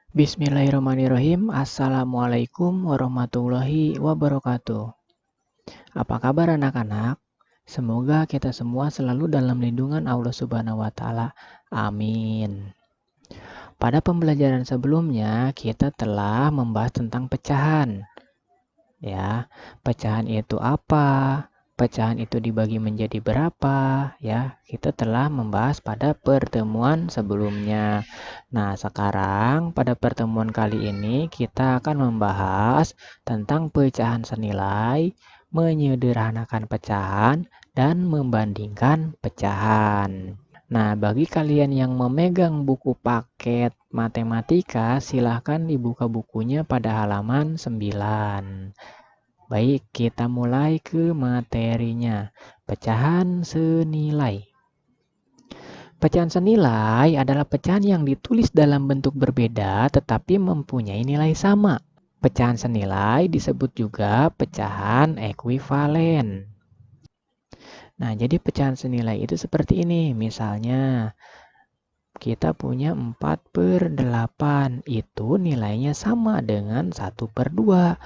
Bismillahirrahmanirrahim. Assalamualaikum warahmatullahi wabarakatuh. Apa kabar anak-anak? Semoga kita semua selalu dalam lindungan Allah Subhanahu wa taala. Amin. Pada pembelajaran sebelumnya, kita telah membahas tentang pecahan. Ya, pecahan itu apa? Pecahan itu dibagi menjadi berapa? Ya, kita telah membahas pada pertemuan sebelumnya. Nah, sekarang pada pertemuan kali ini kita akan membahas tentang pecahan senilai, menyederhanakan pecahan, dan membandingkan pecahan. Nah, bagi kalian yang memegang buku paket matematika, silahkan dibuka bukunya pada halaman 9. Baik, kita mulai ke materinya. Pecahan senilai. Pecahan senilai adalah pecahan yang ditulis dalam bentuk berbeda tetapi mempunyai nilai sama. Pecahan senilai disebut juga pecahan ekuivalen. Nah, jadi pecahan senilai itu seperti ini. Misalnya, kita punya 4/8. Itu nilainya sama dengan 1/2.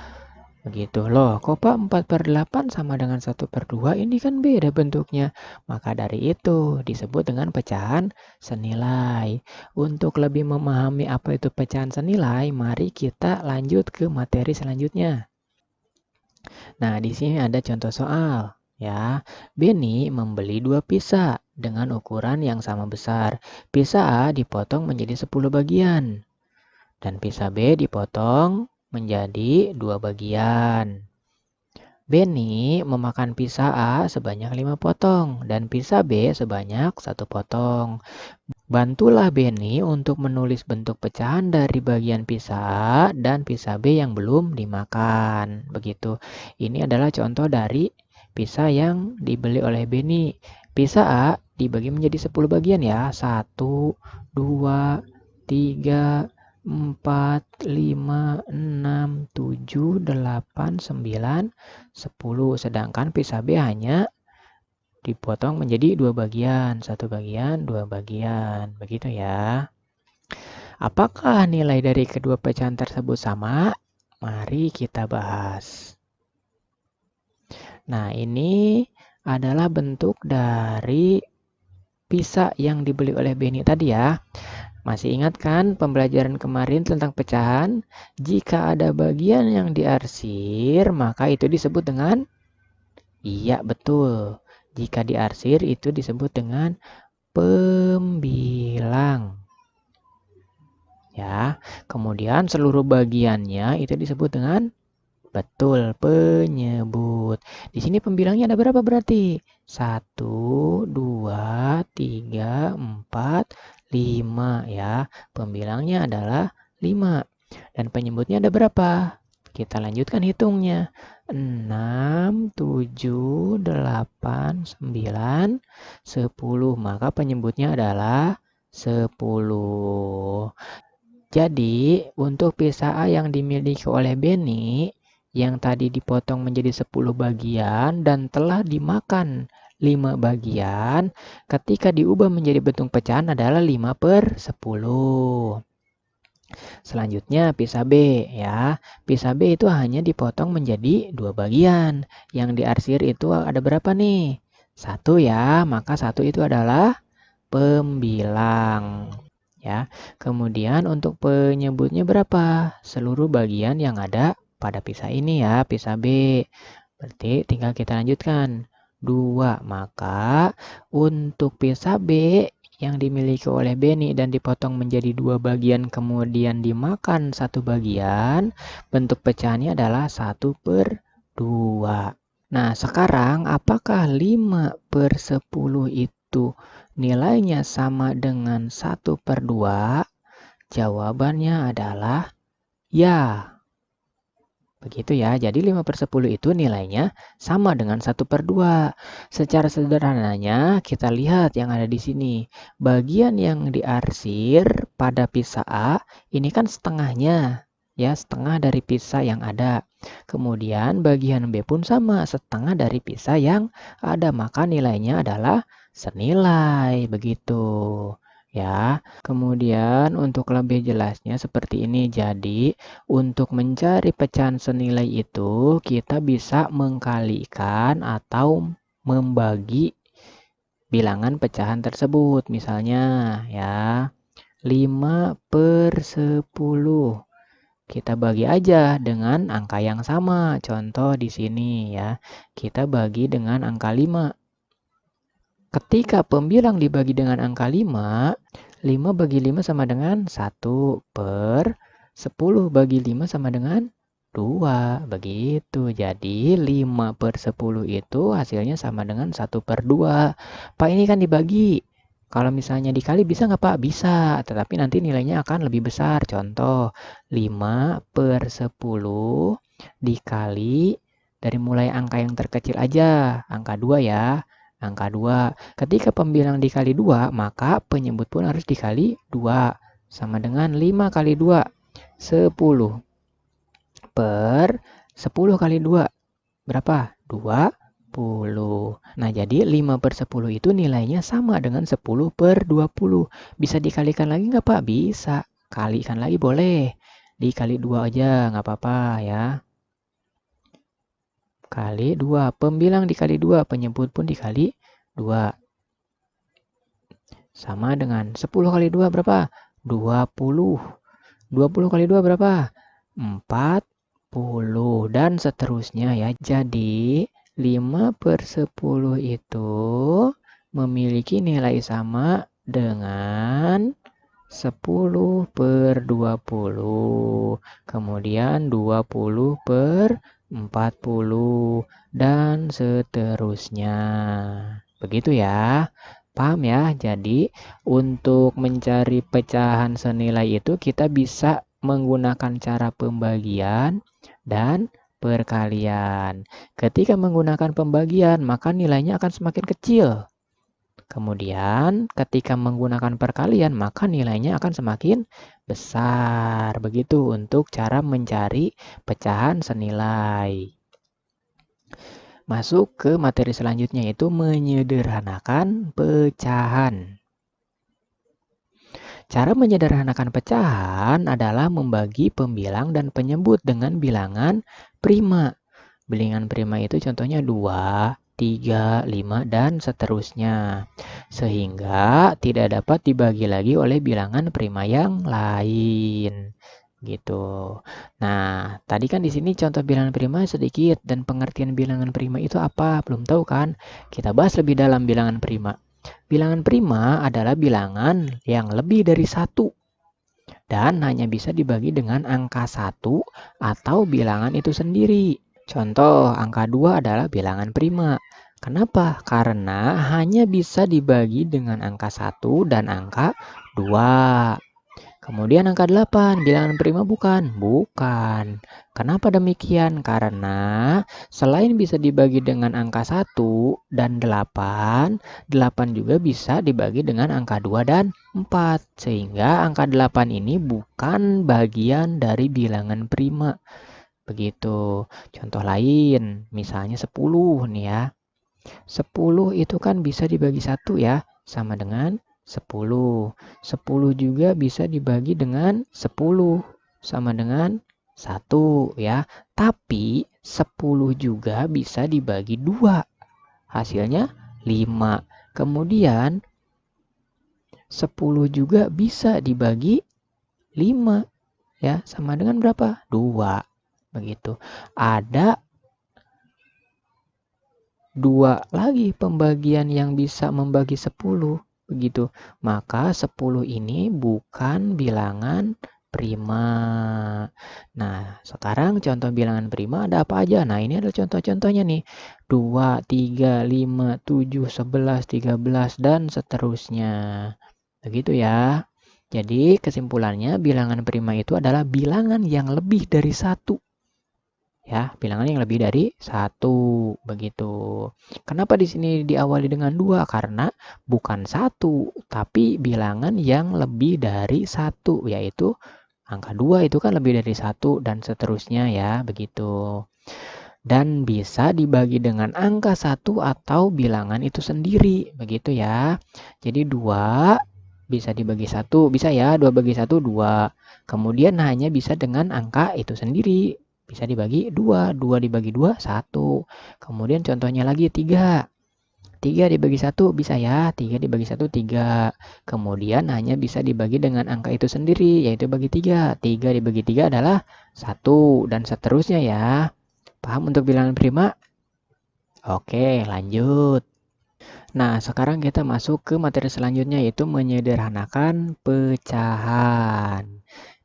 Begitu loh, kok Pak 4/8 sama dengan 1/2? Ini kan beda bentuknya. Maka dari itu disebut dengan pecahan senilai. Untuk lebih memahami apa itu pecahan senilai, mari kita lanjut ke materi selanjutnya. Nah, di sini ada contoh soal. Ya, Benny membeli 2 pizza dengan ukuran yang sama besar. Pizza A dipotong menjadi 10 bagian. Dan pizza B dipotong menjadi 2 bagian. Benny memakan pizza A sebanyak 5 potong dan pizza B sebanyak 1 potong. Bantulah Benny untuk menulis bentuk pecahan dari bagian pizza A dan pizza B yang belum dimakan. Begitu. Ini adalah contoh dari pizza yang dibeli oleh Benny. Pizza A dibagi menjadi 10 bagian ya. 1, 2, 3, 4, 5, 6, 7, 8, 9, 10. Sedangkan pizza B hanya dipotong menjadi 2 bagian. 1 bagian, 2 bagian. Begitu ya. Apakah nilai dari kedua pecahan tersebut sama? Mari kita bahas. Nah, ini adalah bentuk dari pizza yang dibeli oleh Benny tadi ya. Masih ingat kan pembelajaran kemarin tentang pecahan? Jika ada bagian yang diarsir, maka itu disebut dengan? Iya, betul. Jika diarsir itu disebut dengan pembilang. Ya, kemudian seluruh bagiannya itu disebut dengan? Betul, penyebut. Di sini pembilangnya ada berapa berarti? 1, 2, 3, 4, 5 ya. Pembilangnya adalah 5. Dan penyebutnya ada berapa? Kita lanjutkan hitungnya. 6, 7, 8, 9, 10. Maka penyebutnya adalah 10. Jadi, untuk pizza A yang dimiliki oleh Benny, yang tadi dipotong menjadi 10 bagian dan telah dimakan 5 bagian, ketika diubah menjadi bentuk pecahan adalah 5/10. Selanjutnya pizza B ya. Pizza B itu hanya dipotong menjadi 2 bagian. Yang diarsir itu ada berapa nih? 1 ya, maka 1 itu adalah pembilang. Ya, kemudian untuk penyebutnya berapa? Seluruh bagian yang ada pada pizza ini ya, pizza B. Berarti tinggal kita lanjutkan. 2, maka untuk pizza B yang dimiliki oleh Benny dan dipotong menjadi 2 bagian kemudian dimakan 1 bagian, bentuk pecahannya adalah 1/2. Nah, sekarang apakah 5/10 itu nilainya sama dengan 1/2? Jawabannya adalah ya. Begitu ya, jadi 5/10 itu nilainya sama dengan 1/2. Secara sederhananya, kita lihat yang ada di sini. Bagian yang diarsir pada pizza A, ini kan setengahnya. Ya, setengah dari pizza yang ada. Kemudian bagian B pun sama, setengah dari pizza yang ada. Maka nilainya adalah senilai. Begitu. ya. Kemudian untuk lebih jelasnya seperti ini. Jadi, untuk mencari pecahan senilai itu, kita bisa mengkalikan atau membagi bilangan pecahan tersebut. Misalnya, ya, 5/10. Kita bagi aja dengan angka yang sama. Contoh di sini ya, kita bagi dengan angka 5. Ketika pembilang dibagi dengan angka 5, 5 bagi 5 sama dengan 1/10 bagi 5 sama dengan 2. Begitu. Jadi 5/10 itu hasilnya sama dengan 1/2. Pak, ini kan dibagi. Kalau misalnya dikali bisa nggak Pak? Bisa. Tetapi nanti nilainya akan lebih besar. Contoh, 5/10 dikali dari mulai angka yang terkecil aja. Angka 2 ya. Angka 2. Ketika pembilang dikali 2, maka penyebut pun harus dikali 2. Sama dengan 5 kali 2, 10. Per 10 kali 2, berapa? 20. Nah, jadi 5/10 itu nilainya sama dengan 10/20. Bisa dikalikan lagi nggak, Pak? Bisa. Kalikan lagi boleh. Dikali 2 aja, nggak apa-apa ya. Kali 2. Pembilang dikali 2, penyebut pun dikali 2. Sama dengan 10 kali 2 berapa? 20. 20 kali 2 berapa? 40. Dan seterusnya ya. Jadi 5/10 itu memiliki nilai sama dengan 10/20. Kemudian 20/40. Dan seterusnya. Begitu ya. Paham ya? Jadi untuk mencari pecahan senilai itu kita bisa menggunakan cara pembagian dan perkalian. Ketika menggunakan pembagian, maka nilainya akan semakin kecil. Kemudian ketika menggunakan perkalian, maka nilainya akan semakin besar. Begitu untuk cara mencari pecahan senilai. Masuk ke materi selanjutnya, yaitu menyederhanakan pecahan. Cara menyederhanakan pecahan adalah membagi pembilang dan penyebut dengan bilangan prima. Bilangan prima itu contohnya 2, 3, 5, dan seterusnya. Sehingga tidak dapat dibagi lagi oleh bilangan prima yang lain. Gitu. Nah, tadi kan di sini contoh bilangan prima sedikit, dan pengertian bilangan prima itu apa? Belum tahu kan? Kita bahas lebih dalam bilangan prima. Bilangan prima adalah bilangan yang lebih dari 1 dan hanya bisa dibagi dengan angka 1 atau bilangan itu sendiri. Contoh, angka 2 adalah bilangan prima. Kenapa? Karena hanya bisa dibagi dengan angka 1 dan angka 2. Kemudian angka 8, bilangan prima bukan? Bukan. Kenapa demikian? Karena selain bisa dibagi dengan angka 1 dan 8, 8 juga bisa dibagi dengan angka 2 dan 4. Sehingga angka 8 ini bukan bagian dari bilangan prima. Begitu. Contoh lain, misalnya 10 nih ya. 10 itu kan bisa dibagi 1 ya, sama dengan 10. 10 juga bisa dibagi dengan 10, sama dengan 1 ya. Tapi 10 juga bisa dibagi 2. Hasilnya 5. Kemudian 10 juga bisa dibagi 5 ya, sama dengan berapa? 2. Begitu. Ada 2 lagi pembagian yang bisa membagi 10. Begitu. Maka 10 ini bukan bilangan prima. Nah, sekarang contoh bilangan prima ada apa aja? Nah, ini adalah contoh-contohnya nih. 2, 3, 5, 7, 11, 13, dan seterusnya. Begitu ya. Jadi kesimpulannya bilangan prima itu adalah bilangan yang lebih dari 1. Ya, bilangan yang lebih dari 1. Begitu. Kenapa di sini diawali dengan 2? Karena bukan 1, tapi bilangan yang lebih dari 1, yaitu angka 2 itu kan lebih dari 1 dan seterusnya ya, begitu. Dan bisa dibagi dengan angka 1 atau bilangan itu sendiri, begitu ya. Jadi 2 bisa dibagi 1, bisa ya, 2 bagi 1, 2. Kemudian hanya bisa dengan angka itu sendiri. Bisa dibagi 2, 2 dibagi 2, 1. Kemudian contohnya lagi 3. 3 dibagi 1 bisa ya, 3 dibagi 1, 3. Kemudian hanya bisa dibagi dengan angka itu sendiri, yaitu bagi 3. 3 dibagi 3 adalah 1, dan seterusnya ya. Paham untuk bilangan prima? Oke, lanjut. Nah, sekarang kita masuk ke materi selanjutnya, yaitu menyederhanakan pecahan.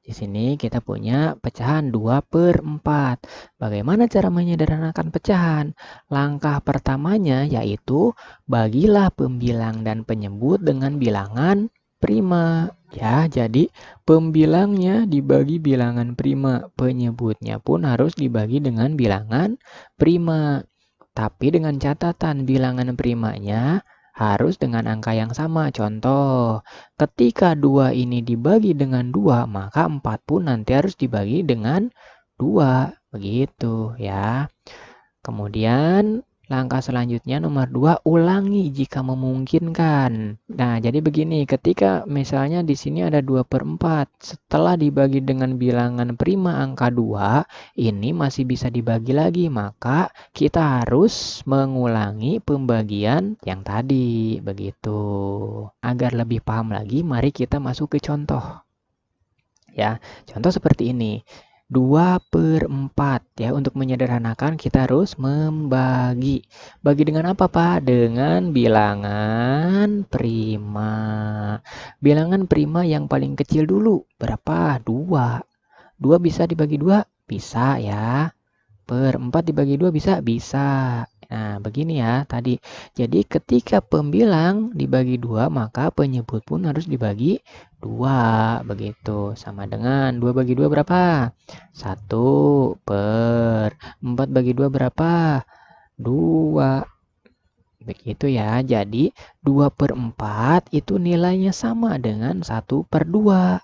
Di sini kita punya pecahan 2/4. Bagaimana cara menyederhanakan pecahan? Langkah pertamanya yaitu bagilah pembilang dan penyebut dengan bilangan prima. Ya, jadi pembilangnya dibagi bilangan prima, penyebutnya pun harus dibagi dengan bilangan prima. Tapi dengan catatan bilangan primanya harus dengan angka yang sama. Contoh, ketika 2 ini dibagi dengan 2, maka 4 pun nanti harus dibagi dengan 2. Begitu ya. Kemudian langkah selanjutnya nomor 2, ulangi jika memungkinkan. Nah, jadi begini, ketika misalnya di sini ada 2/4, setelah dibagi dengan bilangan prima angka 2, ini masih bisa dibagi lagi, maka kita harus mengulangi pembagian yang tadi, begitu. Agar lebih paham lagi, mari kita masuk ke contoh. Ya, contoh seperti ini. 2/4 ya, untuk menyederhanakan kita harus membagi. Bagi dengan apa, Pak? Dengan bilangan prima. Bilangan prima yang paling kecil dulu. Berapa? 2. 2 bisa dibagi 2? Bisa ya. Per 4 dibagi 2 bisa? Bisa. Nah, begini ya tadi. Jadi ketika pembilang dibagi 2, maka penyebut pun harus dibagi 2. Begitu. Sama dengan 2 bagi 2 berapa? 1/4 bagi 2 berapa? 2. Begitu ya. Jadi 2/4 itu nilainya sama dengan 1/2.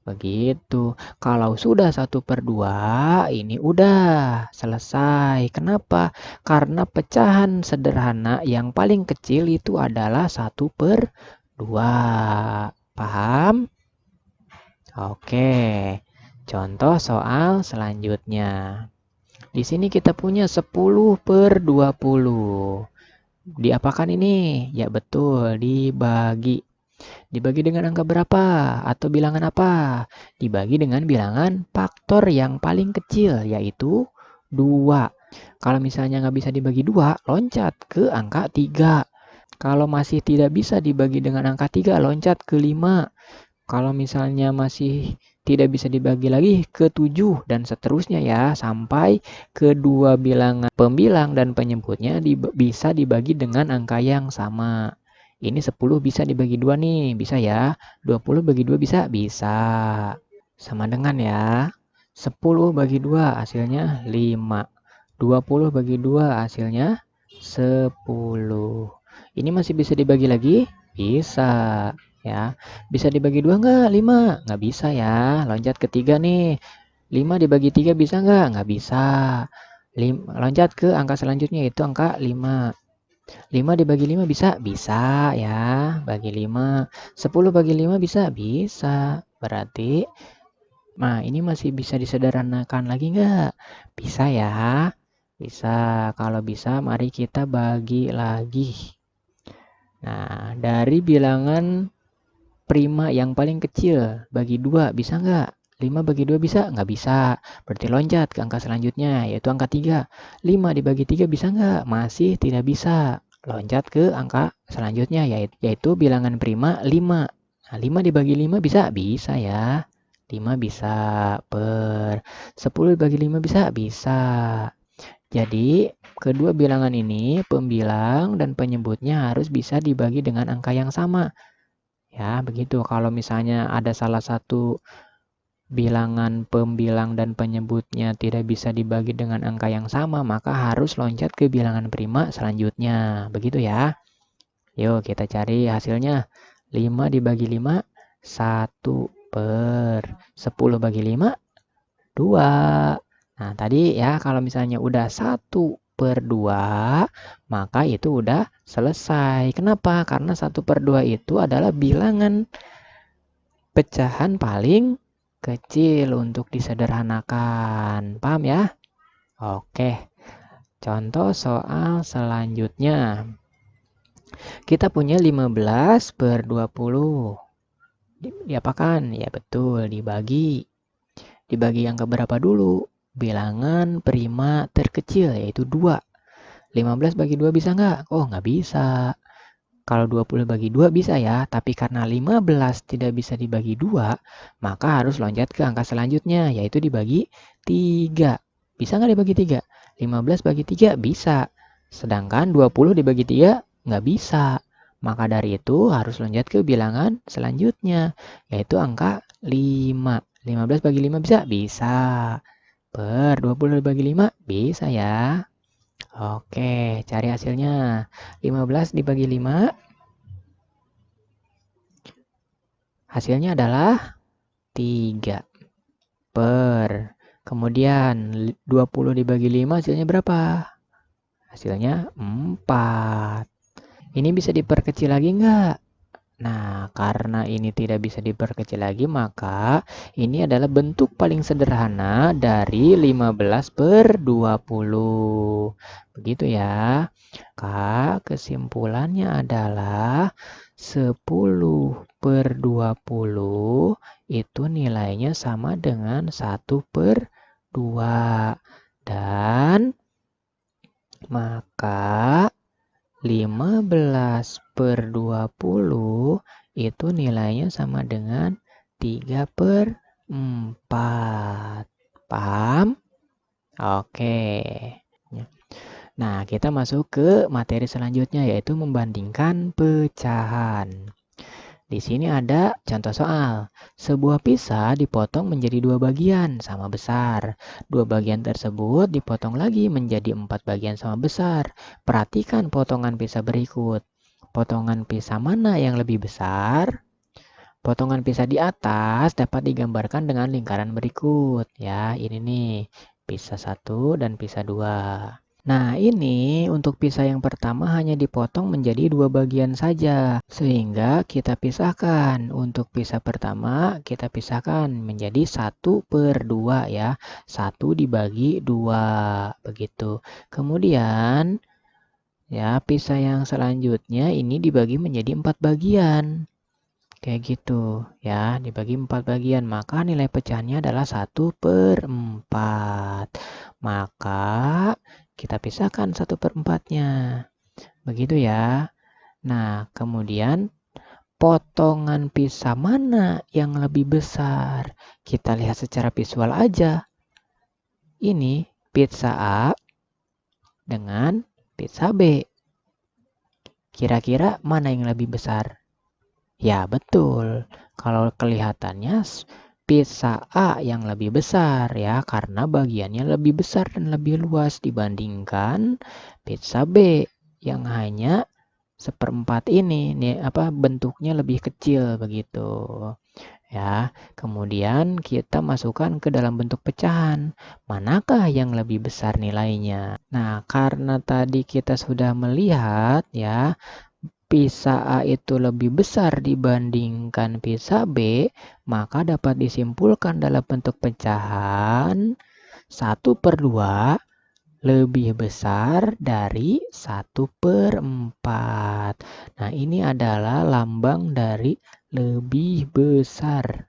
Begitu. Kalau sudah 1/2, ini udah selesai. Kenapa? Karena pecahan sederhana yang paling kecil itu adalah 1/2. Paham? Oke. Contoh soal selanjutnya. Di sini kita punya 10/20. Diapakan ini? Ya betul, dibagi. Dibagi dengan angka berapa? Atau bilangan apa? Dibagi dengan bilangan faktor yang paling kecil, yaitu 2. Kalau misalnya nggak bisa dibagi 2, loncat ke angka 3. Kalau masih tidak bisa dibagi dengan angka 3, loncat ke 5. Kalau misalnya masih tidak bisa dibagi lagi ke 7 dan seterusnya ya, sampai kedua bilangan pembilang dan penyebutnya bisa dibagi dengan angka yang sama. Ini 10 bisa dibagi 2 nih, bisa ya. 20 bagi 2 bisa? Bisa. Sama dengan ya. 10 bagi 2 hasilnya 5. 20 bagi 2 hasilnya 10. Ini masih bisa dibagi lagi? Bisa. Ya. Bisa dibagi 2 enggak? 5? Nggak bisa ya. Loncat ke 3 nih. 5 dibagi 3 bisa enggak? Nggak bisa. Loncat ke angka selanjutnya, yaitu angka 5. 5 dibagi 5 bisa? Bisa ya. Bagi 5. 10 bagi 5 bisa? Bisa. Berarti, nah ini masih bisa disederhanakan lagi nggak? Bisa ya. Bisa. Kalau bisa, mari kita bagi lagi. Nah, dari bilangan prima yang paling kecil, bagi 2 bisa nggak? 5 bagi 2 bisa? Nggak bisa. Berarti loncat ke angka selanjutnya, yaitu angka 3. 5 dibagi 3 bisa nggak? Masih tidak bisa. Loncat ke angka selanjutnya, yaitu bilangan prima 5. Nah, 5 dibagi 5 bisa? Bisa ya. 5 bisa. Per 10 dibagi 5 bisa? Bisa. Jadi, kedua bilangan ini, pembilang dan penyebutnya harus bisa dibagi dengan angka yang sama. Ya, begitu. Kalau misalnya ada salah satu bilangan pembilang dan penyebutnya tidak bisa dibagi dengan angka yang sama, maka harus loncat ke bilangan prima selanjutnya. Begitu ya. Yuk kita cari hasilnya. 5 dibagi 5, 1/10 bagi 5, 2. Nah, tadi ya kalau misalnya udah 1 per 2, maka itu udah selesai. Kenapa? Karena 1 per 2 itu adalah bilangan pecahan paling kecil untuk disederhanakan. Paham ya? Oke. Contoh soal selanjutnya. Kita punya 15 per 20. Diapakan? Ya betul, dibagi. Dibagi yang keberapa dulu? Bilangan prima terkecil, yaitu 2. 15 bagi 2 bisa nggak? Oh, nggak bisa. Kalau 20 bagi 2 bisa ya, tapi karena 15 tidak bisa dibagi 2, maka harus loncat ke angka selanjutnya, yaitu dibagi 3. Bisa nggak dibagi 3? 15 bagi 3 bisa. Sedangkan 20 dibagi 3 nggak bisa. Maka dari itu harus loncat ke bilangan selanjutnya, yaitu angka 5. 15 bagi 5 bisa? Bisa. Per 20 bagi 5 bisa ya. Oke, cari hasilnya. 15 dibagi 5, hasilnya adalah 3 per. Kemudian 20 dibagi 5 hasilnya berapa? Hasilnya 4. Ini bisa diperkecil lagi nggak? Nah, karena ini tidak bisa diperkecil lagi, maka ini adalah bentuk paling sederhana dari 15 per 20. Begitu ya. Kak, kesimpulannya adalah 10 per 20 itu nilainya sama dengan 1 per 2. Dan maka 15 per 20 itu nilainya sama dengan 3 per 4. Paham? Oke. Nah, kita masuk ke materi selanjutnya, yaitu membandingkan pecahan. Di sini ada contoh soal. Sebuah pizza dipotong menjadi 2 bagian sama besar. 2 bagian tersebut dipotong lagi menjadi 4 bagian sama besar. Perhatikan potongan pizza berikut. Potongan pizza mana yang lebih besar? Potongan pizza di atas dapat digambarkan dengan lingkaran berikut. Ya, ini nih. Pizza 1 dan pizza 2. Nah, ini untuk pizza yang pertama hanya dipotong menjadi 2 bagian saja. Sehingga kita pisahkan. Untuk pizza pertama kita pisahkan menjadi 1 per 2 ya. 1 dibagi 2. Begitu. Kemudian ya pizza yang selanjutnya ini dibagi menjadi 4 bagian. Kayak gitu ya, dibagi 4 bagian. Maka nilai pecahannya adalah 1 per 4. Maka kita pisahkan 1 per 4-nya. Begitu ya. Nah, kemudian potongan pizza mana yang lebih besar? Kita lihat secara visual aja. Ini pizza A dengan pizza B. Kira-kira mana yang lebih besar? Ya, betul. Kalau kelihatannya pizza A yang lebih besar ya, karena bagiannya lebih besar dan lebih luas dibandingkan pizza B yang hanya seperempat ini. Nih, bentuknya lebih kecil begitu. Ya, kemudian kita masukkan ke dalam bentuk pecahan. Manakah yang lebih besar nilainya? Nah, karena tadi kita sudah melihat ya, pizza A itu lebih besar dibandingkan pizza B, maka dapat disimpulkan dalam bentuk pecahan 1 per 2 lebih besar dari 1 per 4. Nah, ini adalah lambang dari lebih besar.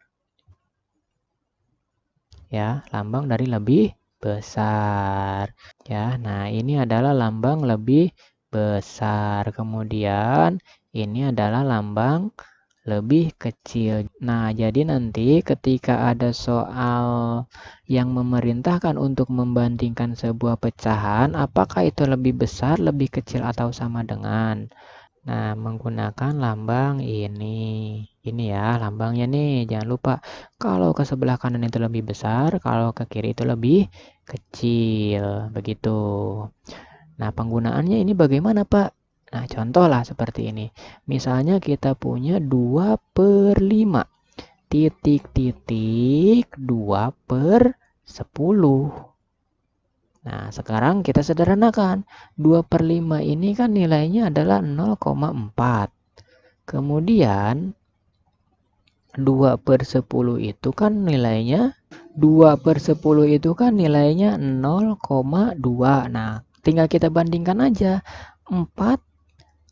Ya, lambang dari lebih besar. Ya, nah ini adalah lambang lebih besar. Kemudian ini adalah lambang lebih kecil. Nah, jadi nanti ketika ada soal yang memerintahkan untuk membandingkan sebuah pecahan, apakah itu lebih besar, lebih kecil, atau sama dengan? Nah, menggunakan lambang ini. Ini ya, lambangnya nih. Jangan lupa, kalau ke sebelah kanan itu lebih besar, kalau ke kiri itu lebih kecil. Begitu. Nah, penggunaannya ini bagaimana, Pak? Nah, contohlah seperti ini. Misalnya kita punya 2 per 5. Titik-titik 2 per 10. Nah, sekarang kita sederhanakan. 2/5 ini kan nilainya adalah 0,4. Kemudian 2/10 itu kan nilainya 2/10 itu kan nilainya 0,2. Nah, tinggal kita bandingkan aja. 4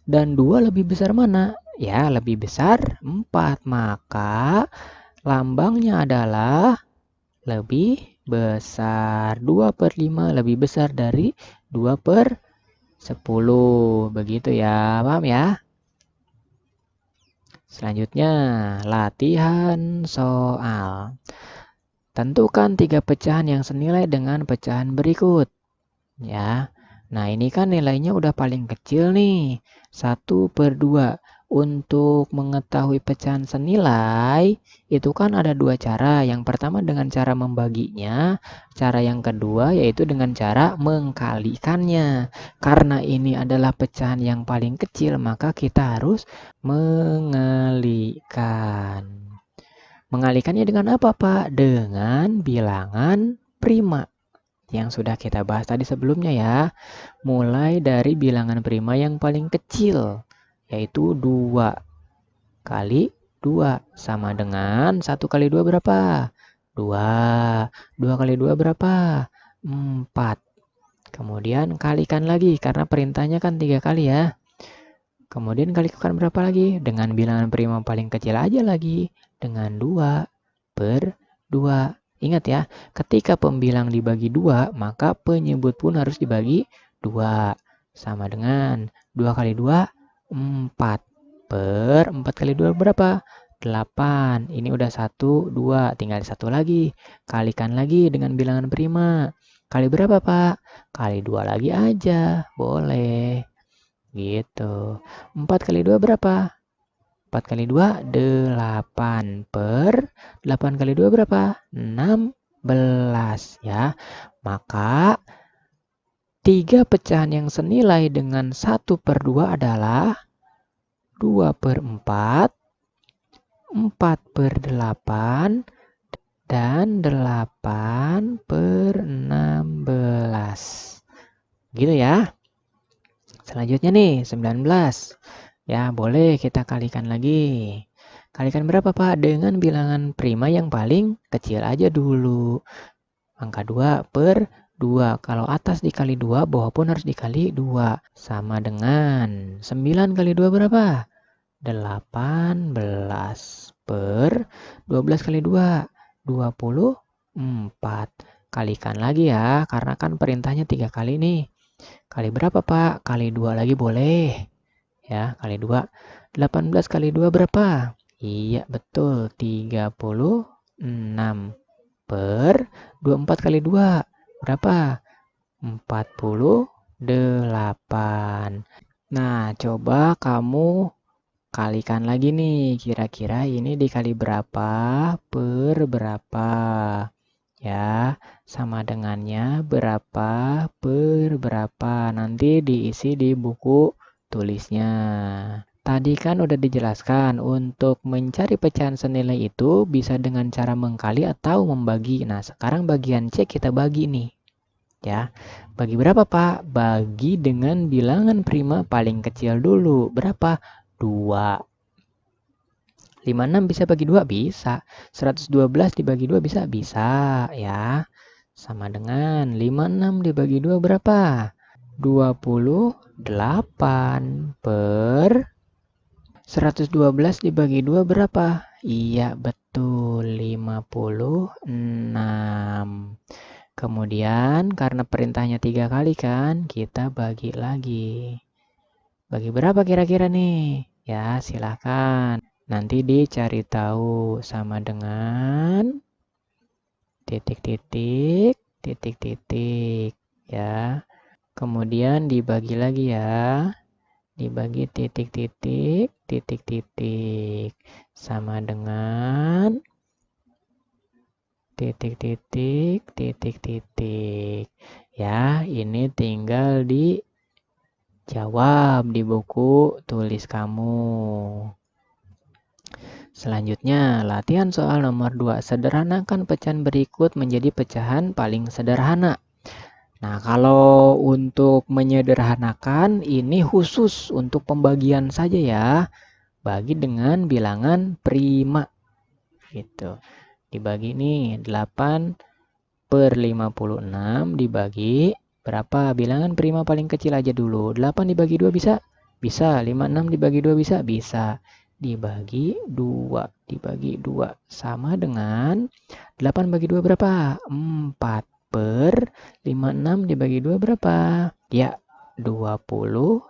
dan 2 lebih besar mana? Ya, lebih besar 4. Maka lambangnya adalah lebih besar. 2/5 lebih besar dari 2/10. Begitu ya, paham ya? Selanjutnya, latihan soal. Tentukan 3 pecahan yang senilai dengan pecahan berikut. Ya, nah ini kan nilainya udah paling kecil nih. 1/2. Untuk mengetahui pecahan senilai, itu kan ada 2 cara. Yang pertama dengan cara membaginya. Cara yang kedua yaitu dengan cara mengkalikannya. Karena ini adalah pecahan yang paling kecil, maka kita harus mengalikan. Mengalikannya dengan apa, Pak? Dengan bilangan prima yang sudah kita bahas tadi sebelumnya ya. Mulai dari bilangan prima yang paling kecil, yaitu 2 kali 2 sama dengan 1 kali 2 berapa? 2. 2 kali 2 berapa? 4. Kemudian kalikan lagi karena perintahnya kan 3 kali ya. Kemudian kalikan berapa lagi? Dengan bilangan prima paling kecil aja lagi. Dengan 2/2. Ingat ya, ketika pembilang dibagi 2, maka penyebut pun harus dibagi 2. Sama dengan 2 kali 2, 4. 4 kali 2 berapa? 8. Ini udah 1, 2. Tinggal 1 lagi. Kalikan lagi dengan bilangan prima. Kali berapa, Pak? Kali 2 lagi aja. Boleh. Gitu. 4 kali 2 berapa? 4 kali 2, 8. 8 kali 2 berapa? 16 ya. Maka 3 pecahan yang senilai dengan 1/2 adalah 2/4, 4/8, dan 8/16. Gitu ya. Selanjutnya nih, 19. Ya, boleh kita kalikan lagi. Kalikan berapa, Pak? Dengan bilangan prima yang paling kecil aja dulu. Angka 2/2. Kalau atas dikali 2, bawah pun harus dikali 2. Sama dengan 9 kali 2 berapa? 18 per 12 kali 2. 24. Kalikan lagi ya, karena kan perintahnya 3 kali nih. Kali berapa, Pak? Kali 2 lagi boleh. Ya, kali 2. 18 kali 2 berapa? Iya, betul. 36 per 24 kali 2. Berapa? 48. Nah, coba kamu kalikan lagi nih. Kira-kira ini dikali berapa per berapa? Ya, sama dengannya berapa per berapa. Nanti diisi di buku tulisnya. Tadi kan udah dijelaskan untuk mencari pecahan senilai itu bisa dengan cara mengkali atau membagi. Nah, sekarang bagian C kita bagi nih. Ya, bagi berapa, Pak? Bagi dengan bilangan prima paling kecil dulu. Berapa? 2. 56 bisa bagi 2? Bisa. 112 dibagi 2 bisa? Bisa, ya. Sama dengan 56 dibagi 2 berapa? 28 per 112 dibagi 2 berapa? Iya, betul. 56. Kemudian karena perintahnya 3 kali kan, kita bagi lagi. Bagi berapa kira-kira nih? Ya, silakan. Nanti dicari tahu sama dengan titik-titik, titik-titik. Ya. Kemudian dibagi lagi ya. Dibagi titik-titik, titik-titik. Sama dengan titik-titik, titik-titik. Ya, ini tinggal dijawab di buku tulis kamu. Selanjutnya, latihan soal nomor 2. Sederhanakan pecahan berikut menjadi pecahan paling sederhana. Nah, kalau untuk menyederhanakan, ini khusus untuk pembagian saja ya. Bagi dengan bilangan prima. Gitu. Dibagi nih, 8/56 dibagi berapa? Bilangan prima paling kecil aja dulu. 8 dibagi 2 bisa? Bisa. 56 dibagi 2 bisa? Bisa. Dibagi 2. Dibagi 2. Sama dengan 8 bagi 2 berapa? 4 per 56 dibagi 2 berapa? Ya, 28.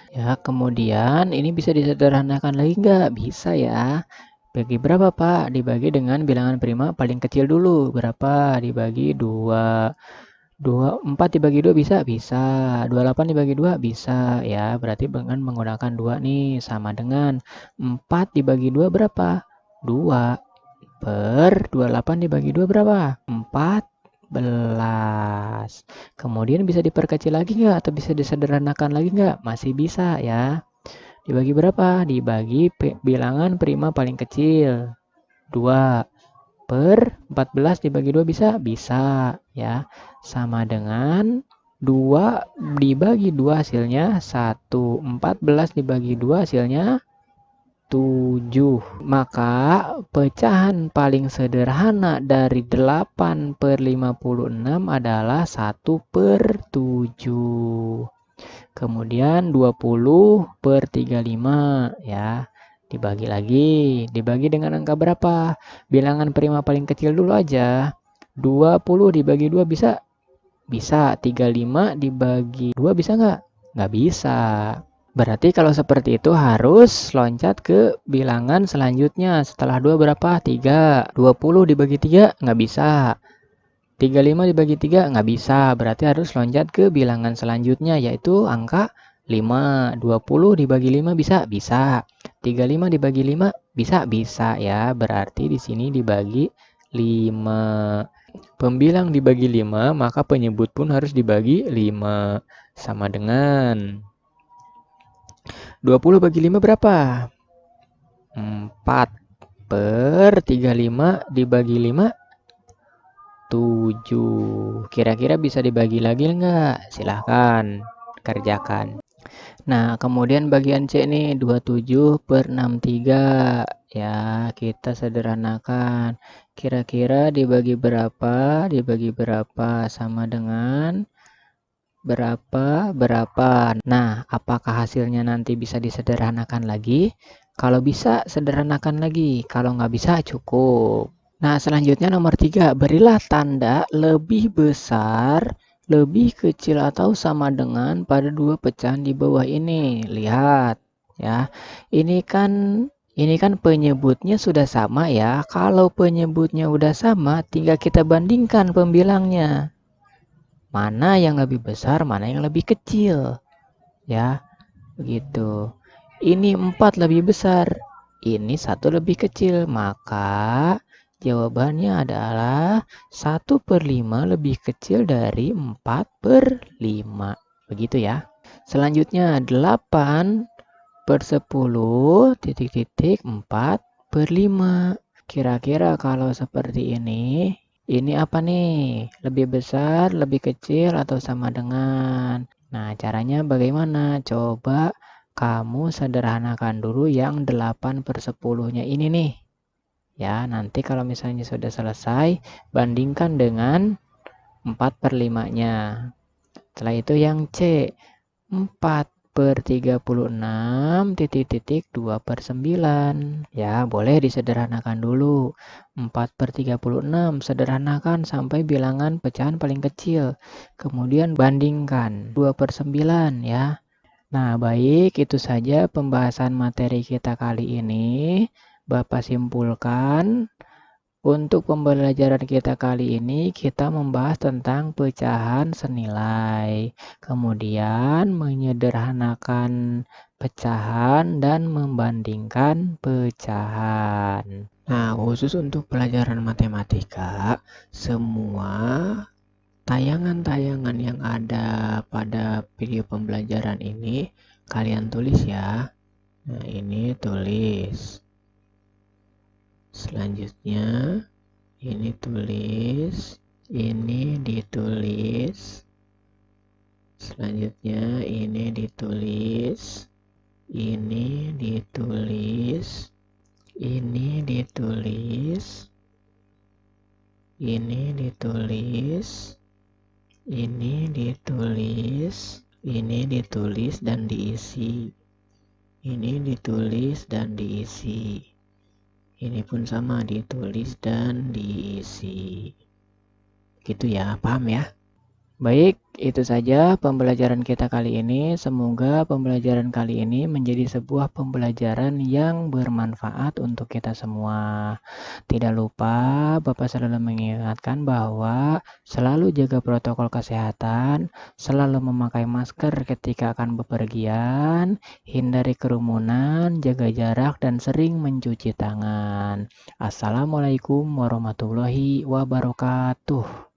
Ya, kemudian ini bisa disederhanakan lagi nggak? Bisa ya. Bagi berapa, Pak? Dibagi dengan bilangan prima paling kecil dulu. Berapa? Dibagi 2. 4 dibagi 2 bisa? Bisa. 28 dibagi 2 bisa. Ya, berarti dengan menggunakan 2 nih. Sama dengan 4 dibagi 2 berapa? 2 per 28 dibagi 2 berapa? 14. Kemudian bisa diperkecil lagi nggak? Atau bisa disederhanakan lagi nggak? Masih bisa ya. Dibagi berapa? Dibagi bilangan prima paling kecil. 2 per 14 dibagi 2 bisa? Bisa ya. Sama dengan 2 dibagi 2 hasilnya 1. 14 dibagi 2 hasilnya 7. Maka pecahan paling sederhana dari 8/56 adalah 1/7. Kemudian 20/35 ya. Dibagi lagi. Dibagi dengan angka berapa? Bilangan prima paling kecil dulu aja. 20 dibagi 2 bisa? Bisa. 35 dibagi 2 bisa nggak? Nggak bisa. Berarti kalau seperti itu harus loncat ke bilangan selanjutnya. Setelah 2 berapa? 3. 20 dibagi 3 nggak bisa. 35 dibagi 3 nggak bisa. Berarti harus loncat ke bilangan selanjutnya yaitu angka 5. 20 dibagi 5 bisa? Bisa. 35 dibagi 5 bisa? Bisa ya. Berarti di sini dibagi 5. Pembilang dibagi 5, maka penyebut pun harus dibagi 5. Sama dengan 20 bagi 5 berapa? 4 per 35 dibagi 5 7. Kira-kira bisa dibagi lagi enggak? Silahkan kerjakan. Nah, kemudian bagian C nih 27/63. Ya, kita sederhanakan. Kira-kira dibagi berapa? Dibagi berapa? Sama dengan berapa? Nah, apakah hasilnya nanti bisa disederhanakan lagi? Kalau bisa, sederhanakan lagi. Kalau nggak bisa, cukup. Nah, selanjutnya nomor 3. Berilah tanda lebih besar, lebih kecil atau sama dengan pada dua pecahan di bawah ini. Lihat, ya. Ini kan penyebutnya sudah sama ya. Kalau penyebutnya udah sama, tinggal kita bandingkan pembilangnya. Mana yang lebih besar, mana yang lebih kecil. Ya, begitu. Ini 4 lebih besar, ini 1 lebih kecil. Maka jawabannya adalah 1/5 lebih kecil dari 4/5. Begitu ya. Selanjutnya 8/10 titik-titik 4/5. Kira-kira kalau seperti ini apa nih? Lebih besar, lebih kecil, atau sama dengan? Nah, caranya bagaimana? Coba kamu sederhanakan dulu yang 8/10-nya ini nih. Ya, nanti kalau misalnya sudah selesai, bandingkan dengan 4/5-nya. Setelah itu yang C, 4/36 titik-titik 2/9. Ya, boleh disederhanakan dulu. 4/36 sederhanakan sampai bilangan pecahan paling kecil. Kemudian bandingkan 2/9 ya. Nah, baik, itu saja pembahasan materi kita kali ini. Bapak simpulkan, untuk pembelajaran kita kali ini, kita membahas tentang pecahan senilai. Kemudian menyederhanakan pecahan dan membandingkan pecahan. Nah, khusus untuk pelajaran matematika, semua tayangan-tayangan yang ada pada video pembelajaran ini kalian tulis ya. Nah, ini tulis. Selanjutnya ini tulis. ini ditulis. Selanjutnya ini ditulis. Ini ditulis. Ini ditulis. Ini ditulis. Ini ditulis. Ini ditulis dan diisi. Ini ditulis dan diisi. Ini pun sama, ditulis dan diisi. Gitu ya, paham ya? Baik, itu saja pembelajaran kita kali ini. Semoga pembelajaran kali ini menjadi sebuah pembelajaran yang bermanfaat untuk kita semua. Tidak lupa, Bapak selalu mengingatkan bahwa selalu jaga protokol kesehatan, selalu memakai masker ketika akan bepergian, hindari kerumunan, jaga jarak, dan sering mencuci tangan. Assalamualaikum warahmatullahi wabarakatuh.